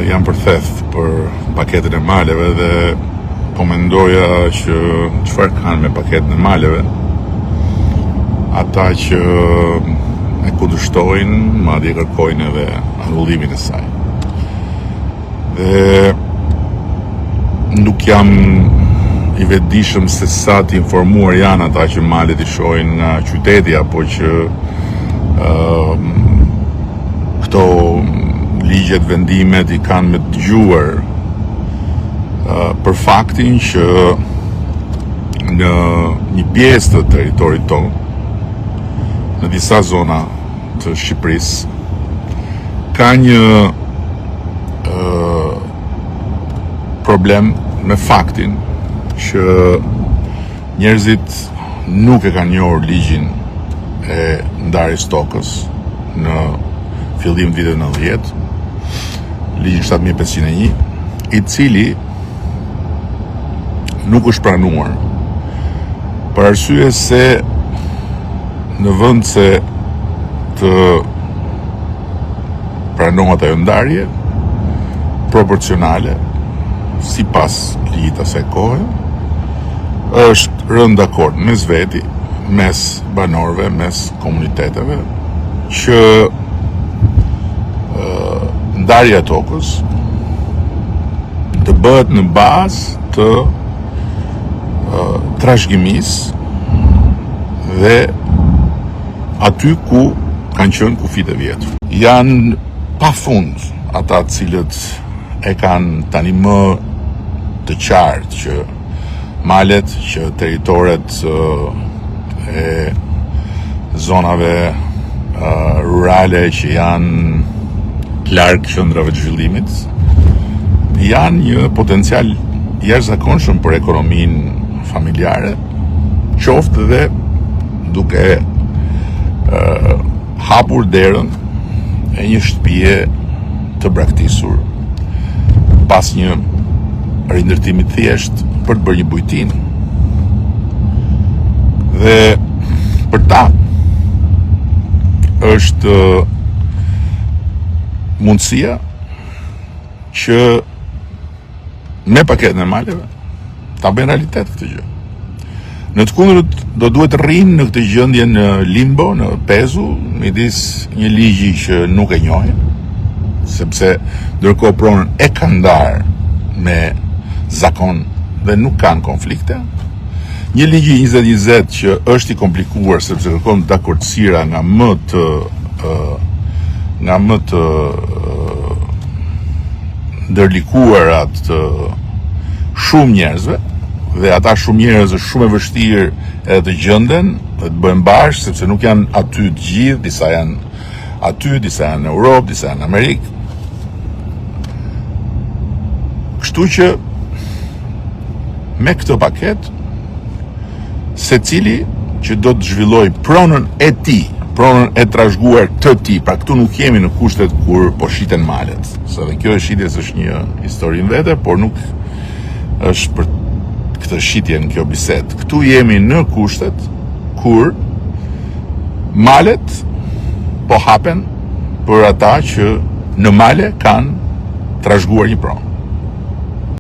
jam përtheth për paketën e maleve dhe po mendoja që çfarë kanë me paketën e maleve ata që e kundërshtojnë, madje kërkojnë edhe anullimin e saj. Dhe nuk jam i vetëdijshëm se sa të informuar janë ata që malet i shohin nga qyteti, apo që këto ligjet, vendimet i kanë me dëgjuar për faktin që në një pjesë të territorit tonë, në disa zona të Shqipërisë, ka një problem me faktin që njerëzit nuk e kanë njohur ligjin e ndarjes tokës në fillim vitit 90, ligjin 7501, i cili nuk është pranuar për arsye se në vend se të pranohet ajo ndarje proporcionale sipas ligjit asaj kohe, është rënë dakord mes veti, mes banorëve, mes komuniteteve, që ndarja e tokës të bëhet në bazë të trashëgimisë dhe aty ku kanë qenë kufit e vjetër. Janë pafund ata cilët e kanë tani më të qartë që malet, që territoret e zonave rurale që janë larg qendrave të zhvillimit janë një potencial jashtëzakonshëm për ekonominë familjare, qoftë dhe duke hapur derën e një shtëpie të braktisur pas një rindërtimi të thjeshtë për të bërë një bujtinë. Dhe për ta është mundësia që me paketën e maleve ta bëjnë realitet këtë gjë. Në të kundërt do duhet rrinë në këtë gjendje në limbo, në pezu, midis një ligji që nuk e njohin, sepse ndërkohë pronën e kanë ndarë me zakon dhe nuk kanë konflikte. Një ligji 2020 që është i komplikuar sepse kërkon dakordësira nga më të ndërlikuarat të shumë njerëzve, dhe ata shumë njerëz është shumë e vështirë edhe të gjenden dhe të bëhen bashkë, sepse nuk janë aty të gjithë, disa janë aty, disa janë në Europë, disa janë në Amerikë. Kështu që me këtë paket, secili që do të zhvilloj pronën e tij, pronën e trashëguar të tij, pra këtu nuk jemi në kushtet kur po shiten malet, se dhe kjo e shitjes është një histori në vete, por nuk është për këtë shitje në kjo bisedë. Këtu jemi në kushtet kur malet po hapen për ata që në male kanë trashëguar një pronë.